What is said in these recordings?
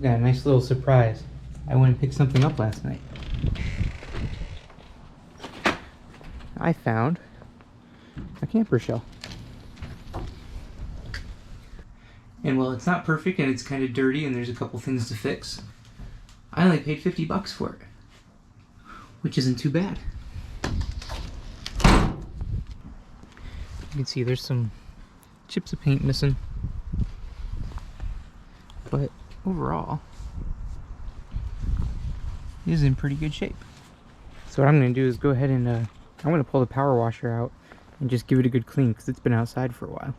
Got a nice little surprise. I went and picked something up last night. I found a camper shell. And while it's not perfect and it's kind of dirty and there's a couple things to fix, I only paid $50 for it, which isn't too bad. You can see there's some chips of paint missing, but overall it is in pretty good shape. So what I'm going to do is go ahead and I'm going to pull the power washer out and just give it a good clean because it's been outside for a while.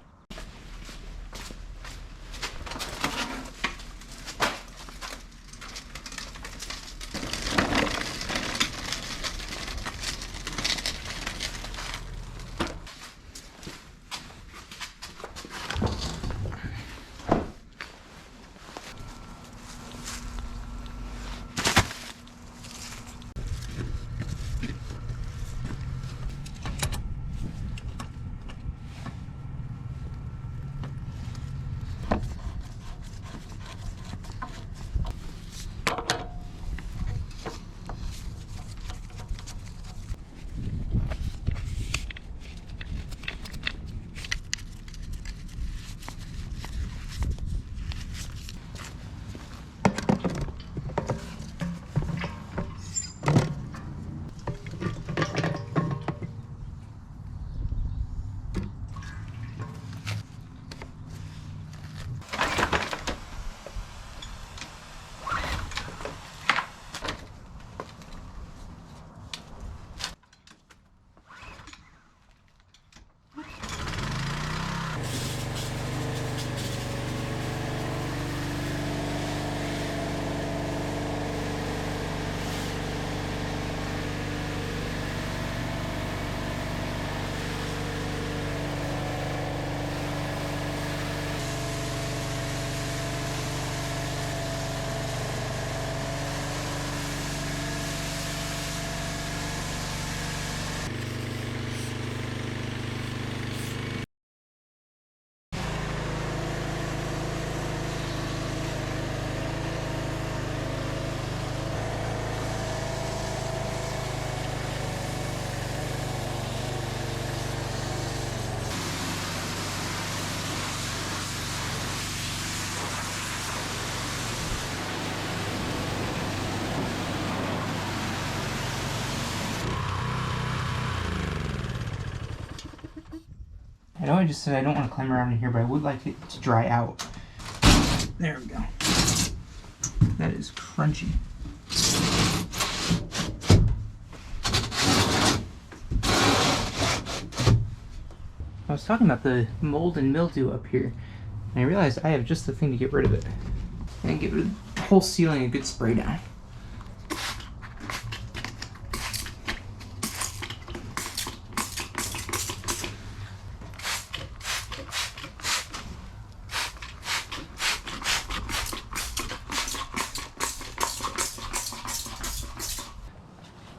I know I just said I don't want to climb around in here, but I would like it to dry out. There we go. That is crunchy. I was talking about the mold and mildew up here, and I realized I have just the thing to get rid of it. And give the whole ceiling a good spray down.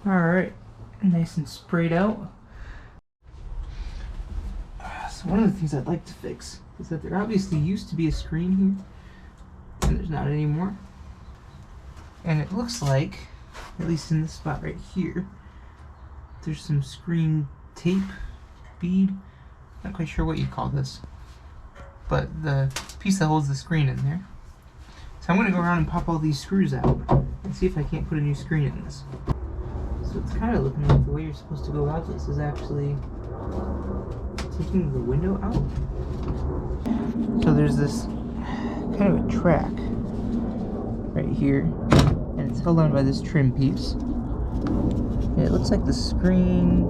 Alright, nice and sprayed out. So one of the things I'd like to fix is that there obviously used to be a screen here, and there's not anymore. And it looks like, at least in this spot right here, there's some screen tape, bead, not quite sure what you call this, but the piece that holds the screen in there. So I'm going to go around and pop all these screws out and see if I can't put a new screen in this. So it's kind of looking like the way you're supposed to go about this is actually taking the window out. So there's this kind of a track right here, and it's held on by this trim piece. And it looks like the screen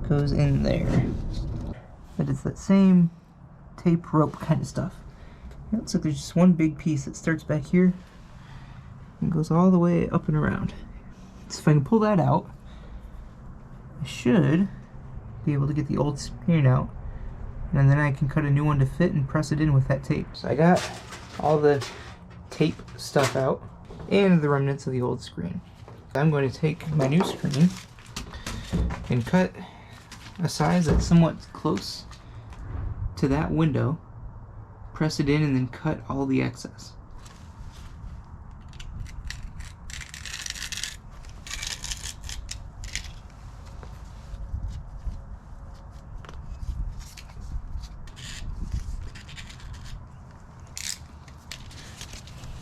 goes in there, but it's that same tape rope kind of stuff. It looks like there's just one big piece that starts back here and goes all the way up and around. So if I can pull that out, I should be able to get the old screen out, and then I can cut a new one to fit and press it in with that tape. So I got all the tape stuff out and the remnants of the old screen. I'm going to take my new screen and cut a size that's somewhat close to that window, press it in, and then cut all the excess.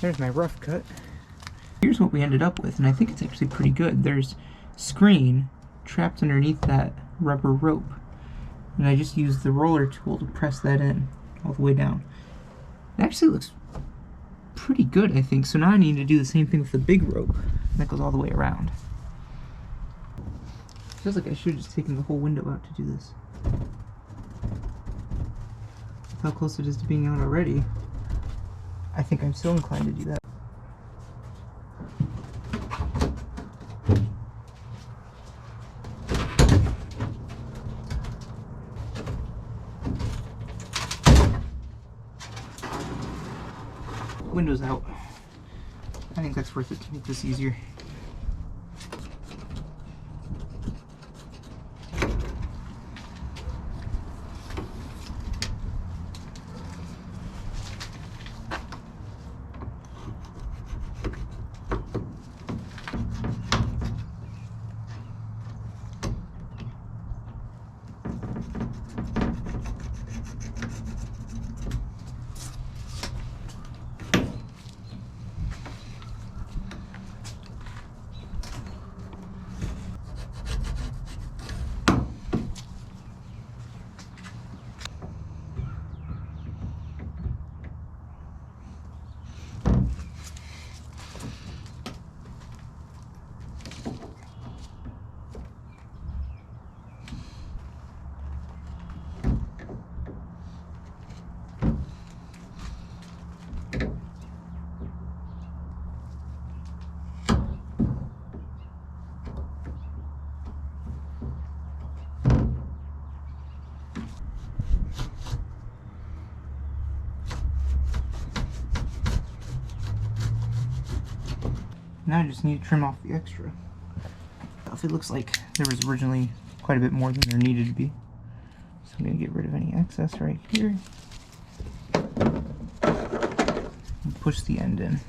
There's my rough cut. Here's what we ended up with, and I think it's actually pretty good. There's screen trapped underneath that rubber rope, and I just used the roller tool to press that in all the way down. It actually looks pretty good, I think. So now I need to do the same thing with the big rope that goes all the way around. Feels like I should have just taken the whole window out to do this. With how close it is to being out already, I think I'm still inclined to do that. Windows out. I think that's worth it to make this easier. Now I just need to trim off the extra. It looks like there was originally quite a bit more than there needed to be. So I'm going to get rid of any excess right here. And push the end in.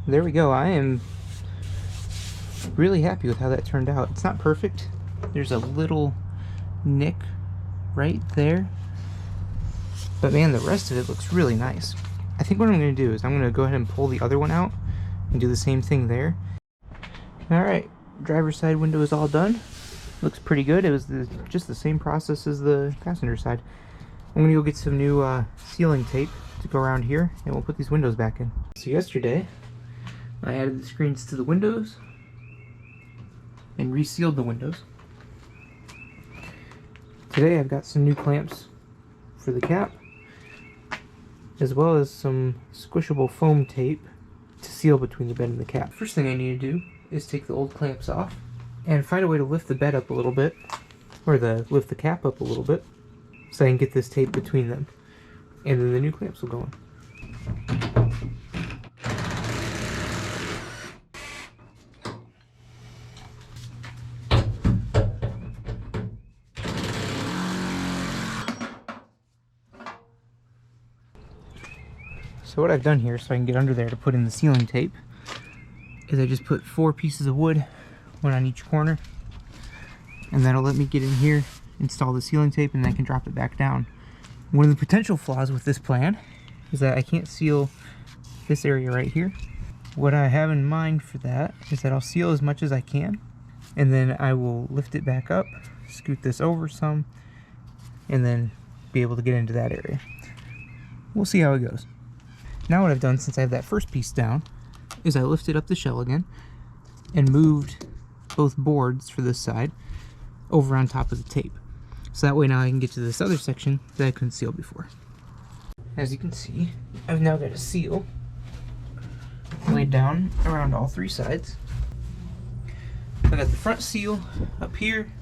There we go. I am really happy with how that turned out. It's not perfect. There's a little nick right there. But man, the rest of it looks really nice. I think what I'm going to do is I'm going to go ahead and pull the other one out and do the same thing there. Alright, driver's side window is all done. Looks pretty good. It was just the same process as the passenger side. I'm going to go get some new sealing tape to go around here, and we'll put these windows back in. So yesterday, I added the screens to the windows and resealed the windows. Today I've got some new clamps for the cap, as well as some squishable foam tape to seal between the bed and the cap. First thing I need to do is take the old clamps off and find a way to lift the bed up a little bit, or lift the cap up a little bit, so I can get this tape between them, and then the new clamps will go in. So what I've done here, so I can get under there to put in the sealing tape, is I just put 4 pieces of wood, one on each corner, and that'll let me get in here, install the sealing tape, and then I can drop it back down. One of the potential flaws with this plan is that I can't seal this area right here. What I have in mind for that is that I'll seal as much as I can, and then I will lift it back up, scoot this over some, and then be able to get into that area. We'll see how it goes. Now what I've done since I have that first piece down is I lifted up the shell again and moved both boards for this side over on top of the tape. So that way now I can get to this other section that I couldn't seal before. As you can see, I've now got a seal laid down around all 3 sides. I got the front seal up here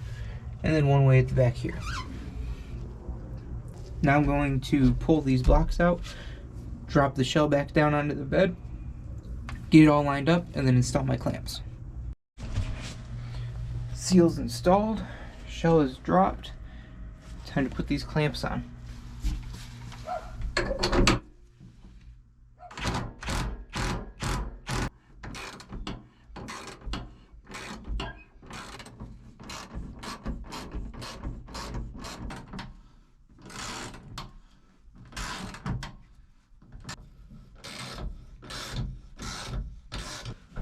and then one way at the back here. Now I'm going to pull these blocks out, drop the shell back down onto the bed, get it all lined up, and then install my clamps. Seal's installed, shell is dropped, Time to put these clamps on.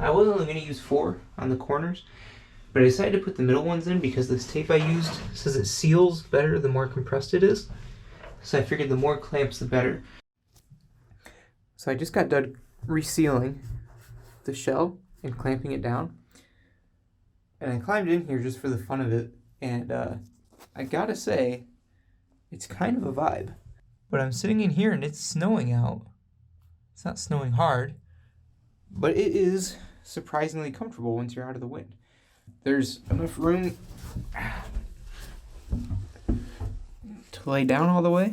I was only going to use 4 on the corners, but I decided to put the middle ones in because this tape I used says it seals better the more compressed it is. So I figured the more clamps the better. So I just got done resealing the shell and clamping it down. And I climbed in here just for the fun of it, and I gotta say, it's kind of a vibe. But I'm sitting in here and it's snowing out. It's not snowing hard, but it is surprisingly comfortable once you're out of the wind. There's enough room to lay down all the way,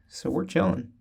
so we're chilling.